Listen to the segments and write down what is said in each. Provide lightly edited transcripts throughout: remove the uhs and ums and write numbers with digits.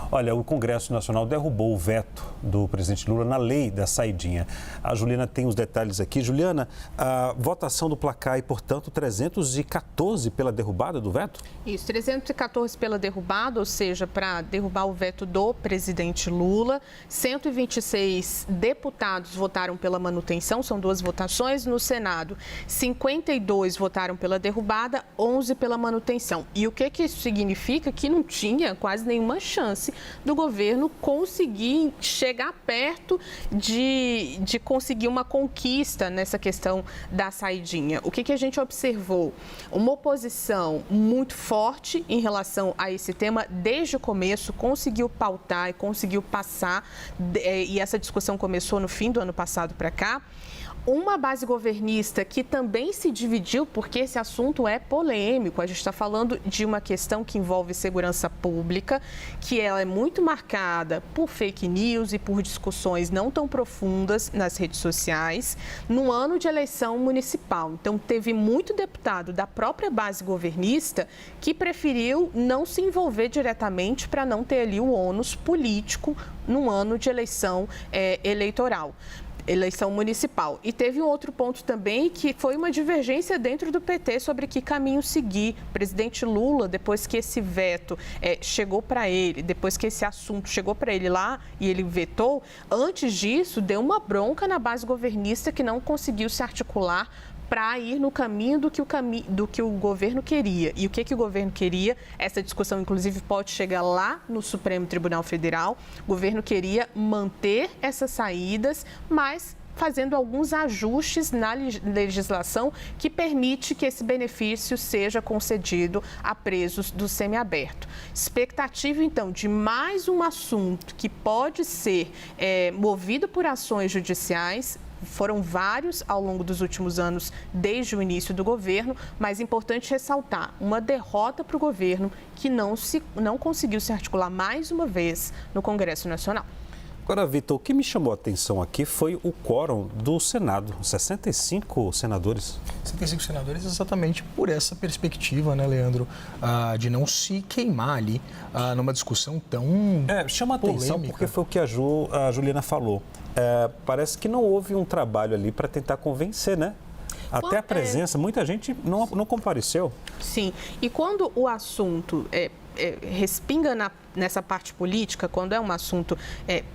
Olha, o Congresso Nacional derrubou o veto do presidente Lula na lei da saidinha. A Juliana tem os detalhes aqui. Juliana, a votação do placar e, portanto, 314 pela derrubada do veto? Isso, 314 pela derrubada, ou seja, para derrubar o veto do presidente Lula. 126 deputados votaram pela manutenção, são 2 votações. No Senado, 52 votaram pela derrubada, 11 pela manutenção. E o que isso significa? Que não tinha quase nenhuma chance do governo conseguir chegar perto de conseguir uma conquista nessa questão da saidinha. O que a gente observou? Uma oposição muito forte em relação a esse tema desde o começo, conseguiu pautar e conseguiu passar, e essa discussão começou no fim do ano passado para cá. Uma base governista que também se dividiu, porque esse assunto é polêmico. A gente está falando de uma questão que envolve segurança pública, que ela é muito marcada por fake news e por discussões não tão profundas nas redes sociais, no ano de eleição municipal. Então, teve muito deputado da própria base governista que preferiu não se envolver diretamente para não ter ali o ônus político num ano de eleição eleitoral. Eleição municipal. E teve um outro ponto também, que foi uma divergência dentro do PT sobre que caminho seguir. O presidente Lula, depois que esse veto chegou para ele, depois que esse assunto chegou para ele lá e ele vetou, antes disso, deu uma bronca na base governista que não conseguiu se articular para ir no caminho do que o governo queria. E o que o governo queria? Essa discussão, inclusive, pode chegar lá no Supremo Tribunal Federal. O governo queria manter essas saídas, mas fazendo alguns ajustes na legislação que permite que esse benefício seja concedido a presos do semiaberto. Expectativa, então, de mais um assunto que pode ser movido por ações judiciais. Foram vários ao longo dos últimos anos, desde o início do governo, mas é importante ressaltar uma derrota para o governo que não conseguiu se articular mais uma vez no Congresso Nacional. Agora, Vitor, o que me chamou a atenção aqui foi o quórum do Senado, 65 senadores. 65 senadores exatamente por essa perspectiva, né, Leandro, de não se queimar ali numa discussão tão chama a atenção polêmica. porque foi o que a Juliana falou. Parece que não houve um trabalho ali para tentar convencer, né? Até a presença, muita gente não compareceu. Sim, e quando o assunto respinga nessa parte política, quando é um assunto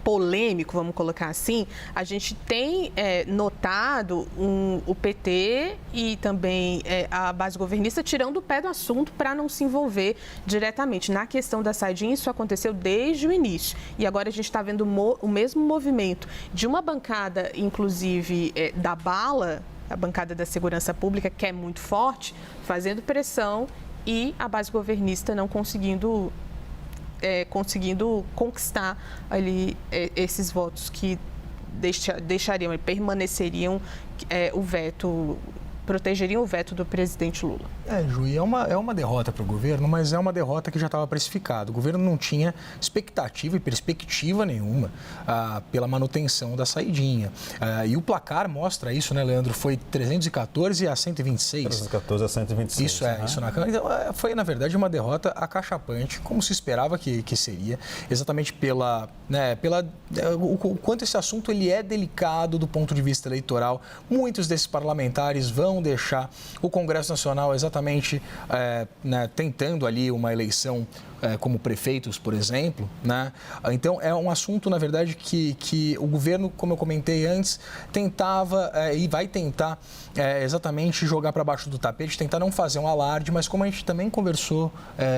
polêmico, vamos colocar assim, a gente tem notado o PT e também a base governista tirando o pé do assunto para não se envolver diretamente. Na questão da saidinha, isso aconteceu desde o início. E agora a gente está vendo o mesmo movimento de uma bancada, inclusive, da bala, a bancada da segurança pública, que é muito forte, fazendo pressão, e a base governista não conseguindo conquistar ali esses votos que deixariam e permaneceriam o veto, protegeriam o veto do presidente Lula. Ju, e é uma derrota para o governo, mas é uma derrota que já estava precificada. O governo não tinha expectativa e perspectiva nenhuma pela manutenção da saidinha. E o placar mostra isso, né, Leandro? Foi 314 a 126. 314 a 126. Isso isso na Câmara. Então, foi, na verdade, uma derrota acachapante, como se esperava que seria, exatamente o quanto esse assunto ele é delicado do ponto de vista eleitoral. Muitos desses parlamentares vão deixar o Congresso Nacional exatamente tentando ali uma eleição como prefeitos, por exemplo, né? Então, é um assunto, na verdade, que o governo, como eu comentei antes, tentava e vai tentar exatamente jogar para baixo do tapete, tentar não fazer um alarde, mas como a gente também conversou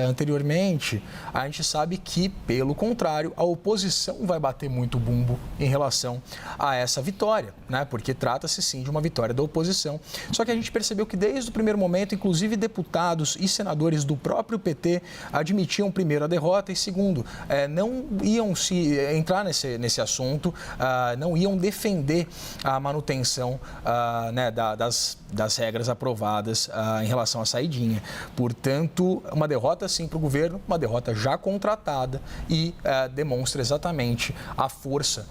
anteriormente, a gente sabe que, pelo contrário, a oposição vai bater muito bumbo em relação a essa vitória, né? Porque trata-se, sim, de uma vitória da oposição. Só que a gente percebeu que, desde o primeiro momento, inclusive deputados e senadores do próprio PT admitiam, primeiro, a derrota e, segundo, não iam se entrar nesse assunto, não iam defender a manutenção das regras aprovadas em relação à saidinha. Portanto, uma derrota, sim, para o governo, uma derrota já contratada e demonstra exatamente a força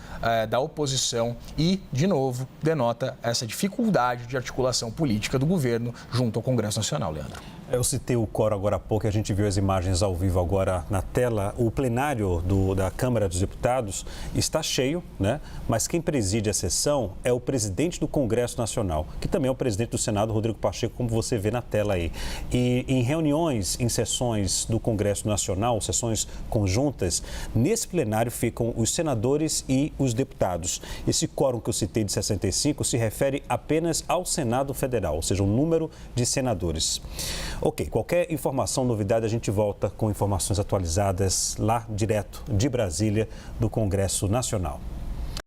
da oposição e, de novo, denota essa dificuldade de articulação política do governo junto ao Congresso Nacional, Leandro. Eu citei o quórum agora há pouco, a gente viu as imagens ao vivo agora na tela. O plenário da Câmara dos Deputados está cheio, né? Mas quem preside a sessão é o presidente do Congresso Nacional, que também é o presidente do Senado, Rodrigo Pacheco, como você vê na tela aí. E em reuniões, em sessões do Congresso Nacional, sessões conjuntas, nesse plenário ficam os senadores e os deputados. Esse quórum que eu citei de 65 se refere apenas ao Senado Federal, ou seja, o número de senadores. Ok, qualquer informação, novidade, a gente volta com informações atualizadas lá direto de Brasília, do Congresso Nacional.